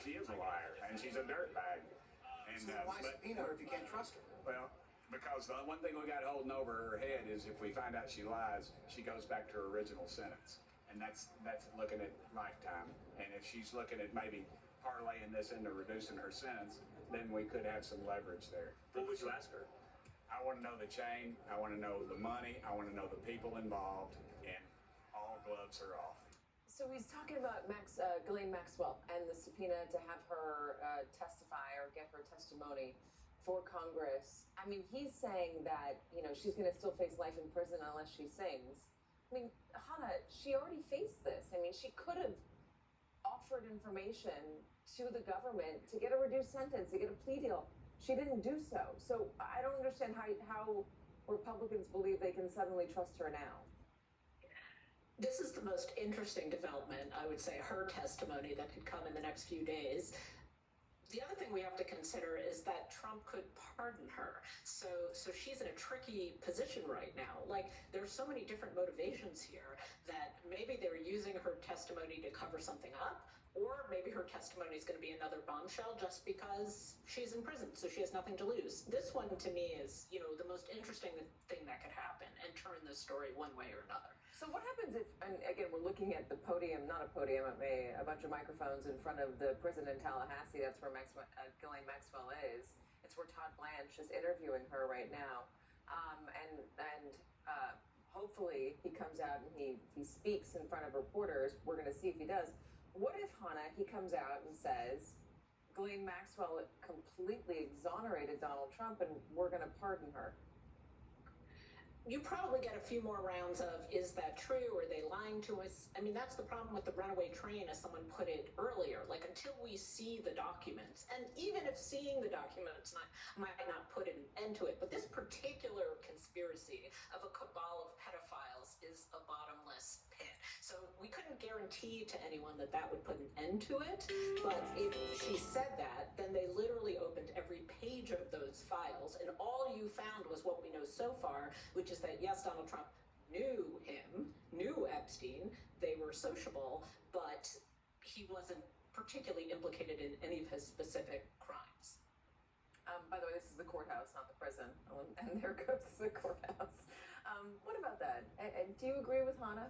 She is a liar, and she's a dirtbag. And So why subpoena her if you can't trust her? well, because the one thing we got holding over her head is if we find out she lies, she goes back to her original sentence, and that's looking at lifetime. And if she's looking at maybe parlaying this into reducing her sentence, then we could have some leverage there. What would you ask her? I want to know the chain. I want to know the money. I want to know the people involved, and all gloves are off. So he's talking about Ghislaine Maxwell and the subpoena to have her testify or get her testimony for Congress. I mean, he's saying that, she's going to still face life in prison unless she sings. I mean, Hannah, she already faced this. I mean, she could have offered information to the government to get a reduced sentence, to get a plea deal. She didn't do so. So I don't understand how Republicans believe they can suddenly trust her now. This is the most interesting development, I would say, her testimony that could come in the next few days. The other thing we have to consider is that Trump could pardon her. So she's in a tricky position right now. Like, there's so many different motivations here that maybe they're using her testimony to cover something up, or maybe her testimony is going to be another bombshell just because she's in prison, so she has nothing to lose. This one, to me, is, the most interesting thing that could happen and turn this story one way or another. So what happens if, and again, we're looking at the podium, not a podium, a bunch of microphones in front of the prison in Tallahassee. That's where Ghislaine Maxwell is. It's where Todd Blanche is interviewing her right now. Hopefully he comes out and he speaks in front of reporters. We're going to see if he does. What if, Hannah, he comes out and says, Ghislaine Maxwell completely exonerated Donald Trump and we're going to pardon her? You probably get a few more rounds of, is that true? Are they lying to us? I mean, that's the problem with the runaway train, as someone put it earlier. Like, until we see the documents, and even if seeing the documents might not put an end to it, but this particular conspiracy of a cabal of pedophiles is a bottomless pit. So we couldn't guarantee to anyone that would put an end to it, but if she said that, then they literally opened every page of those files, and all you found was what we know so far, which is that, yes, Donald Trump knew him, knew Epstein, they were sociable, but he wasn't particularly implicated in any of his specific crimes. By the way, this is the courthouse, not the prison. And there goes the courthouse. What about that? And do you agree with Hannah?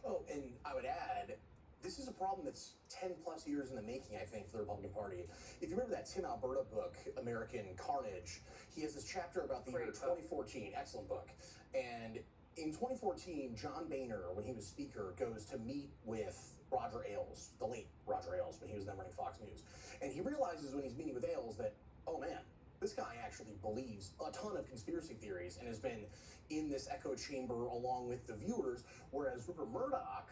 Oh, and I would add, this is a problem that's 10 plus years in the making, I think, for the Republican Party. If you remember that Tim Alberta book, American Carnage, he has this chapter about the year 2014, excellent book. And in 2014, John Boehner, when he was speaker, goes to meet with Roger Ailes, the late Roger Ailes, when he was then running Fox News. And he realizes when he's meeting with Ailes that, oh man, this guy actually believes a ton of conspiracy theories and has been in this echo chamber along with the viewers, whereas Rupert Murdoch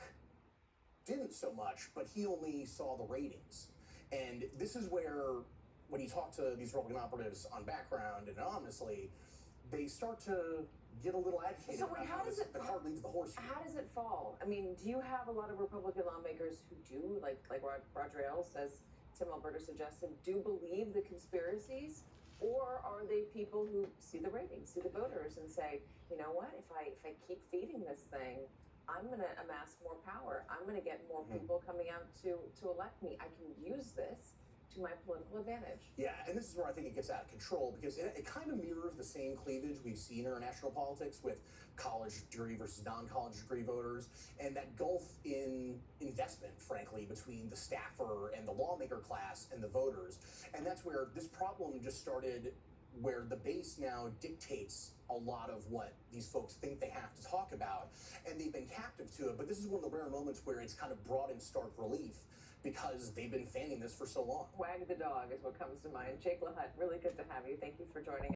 didn't so much, but he only saw the ratings. And this is where, when you talk to these Republican operatives on background and anonymously, they start to get a little agitated about how the cart leads the horse. How does it fall? I mean, do you have a lot of Republican lawmakers who do, like Roger Ailes says, Tim Alberta suggested, do believe the conspiracies? Or are they people who see the ratings, see the voters, and say, you know what, if I keep feeding this thing, I'm going to amass more power. I'm going to get more people coming out to elect me. I can use this to my political advantage. Yeah, and this is where I think it gets out of control, because it kind of mirrors the same cleavage we've seen in our national politics with college degree versus non-college degree voters, and that gulf in investment, frankly, between the staffer and the lawmaker class and the voters. And that's where this problem just started, where the base now dictates a lot of what these folks think they have to talk about, and they've been captive to it. But this is one of the rare moments where it's kind of brought in stark relief, because they've been fanning this for so long. Wag the dog is what comes to mind. Jake LaHutte, really good to have you. Thank you for joining us.